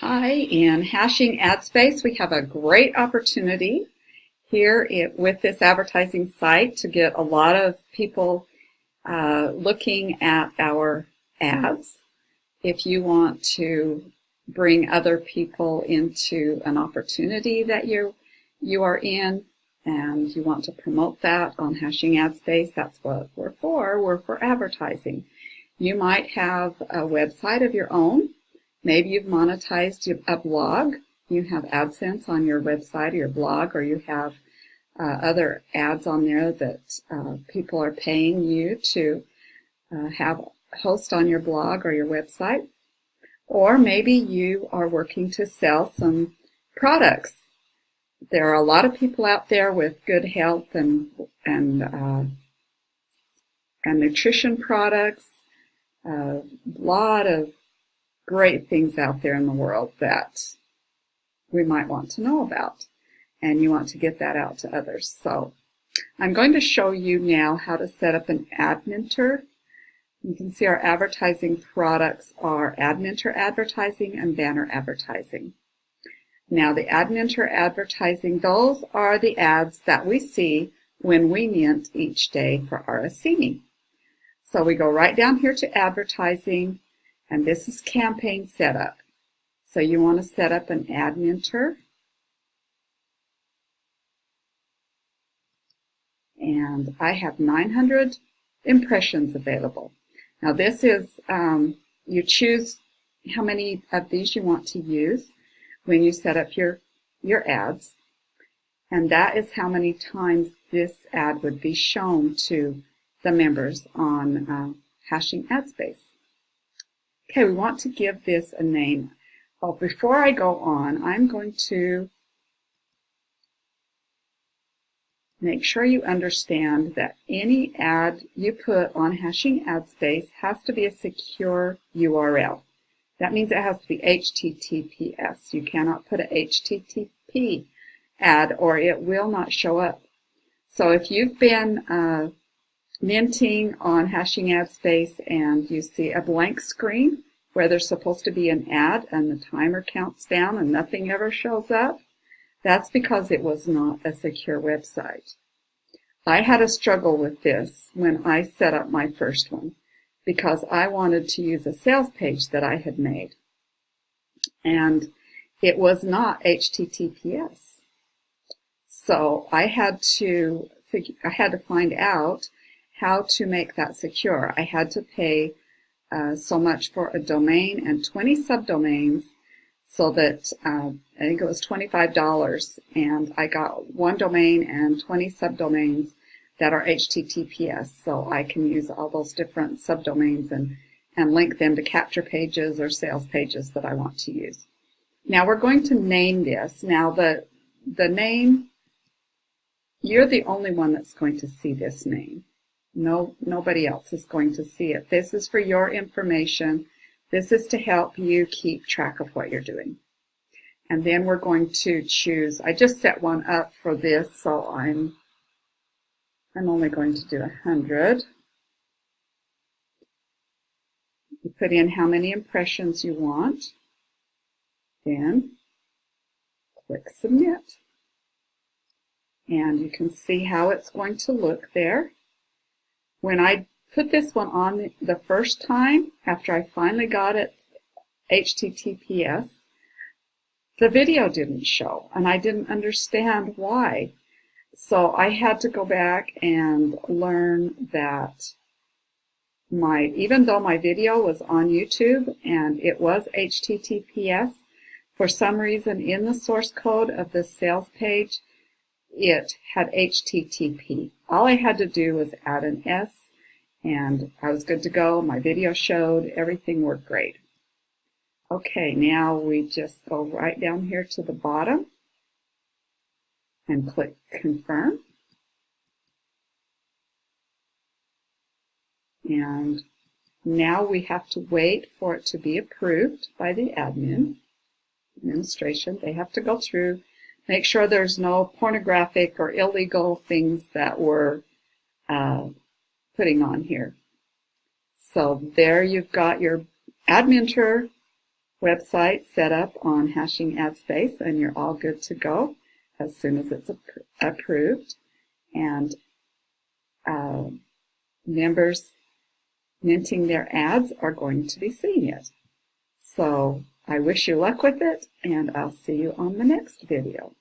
Hi, in Hashing Ad Space, we have a great opportunity here with this advertising site to get a lot of people looking at our ads. If you want to bring other people into an opportunity that you are in and you want to promote that on Hashing Ad Space, that's what we're for. We're for advertising. You might have a website of your own. Maybe you've monetized a blog. You have AdSense on your website or your blog, or you have other ads on there that people are paying you to have host on your blog or your website. Or maybe you are working to sell some products. There are a lot of people out there with good health and nutrition products. A lot of great things out there in the world that we might want to know about, and you want to get that out to others. So I'm going to show you now how to set up an Adminter. You can see our advertising products are Adminter advertising and banner advertising. Now the Adminter advertising, those are the ads that we see when we mint each day for RSCME. So we go right down here to advertising. And this is campaign setup. So you want to set up an Adminter. And I have 900 impressions available. Now this is, you choose how many of these you want to use when you set up your ads. And that is how many times this ad would be shown to the members on Hashing Ad Space. Okay, we want to give this a name. Well, before I go on, I'm going to make sure you understand that any ad you put on Hashing Ad Space has to be a secure URL. That means it has to be HTTPS. You cannot put an HTTP ad or it will not show up. So if you've been minting on Hashing Ad Space and you see a blank screen where there's supposed to be an ad and the timer counts down and nothing ever shows up, that's because it was not a secure website. I had a struggle with this when I set up my first one because I wanted to use a sales page that I had made and it was not HTTPS. So I had to find out how to make that secure. I had to pay so much for a domain and 20 subdomains so that I think it was $25, and I got one domain and 20 subdomains that are HTTPS, so I can use all those different subdomains and link them to capture pages or sales pages that I want to use. Now we're going to name this. Now the name, you're the only one that's going to see this name. Nobody else is going to see it. This is for your information. This is to help you keep track of what you're doing. And then we're going to choose, I just set one up for this, so I'm only going to do 100. You put in how many impressions you want. Then click submit. And you can see how it's going to look there. When I put this one on the first time, after I finally got it HTTPS, the video didn't show, and I didn't understand why. So I had to go back and learn that even though my video was on YouTube and it was HTTPS, for some reason in the source code of the sales page, it had HTTP. All I had to do was add an S, and I was good to go. My video showed. Everything worked great. Okay, now we just go right down here to the bottom and click confirm. And now we have to wait for it to be approved by the administration. They have to go through, make sure there's no pornographic or illegal things that we're putting on here. So there you've got your Adminter website set up on Hashing AdSpace, and you're all good to go as soon as it's approved. And members minting their ads are going to be seeing it. So I wish you luck with it, and I'll see you on the next video.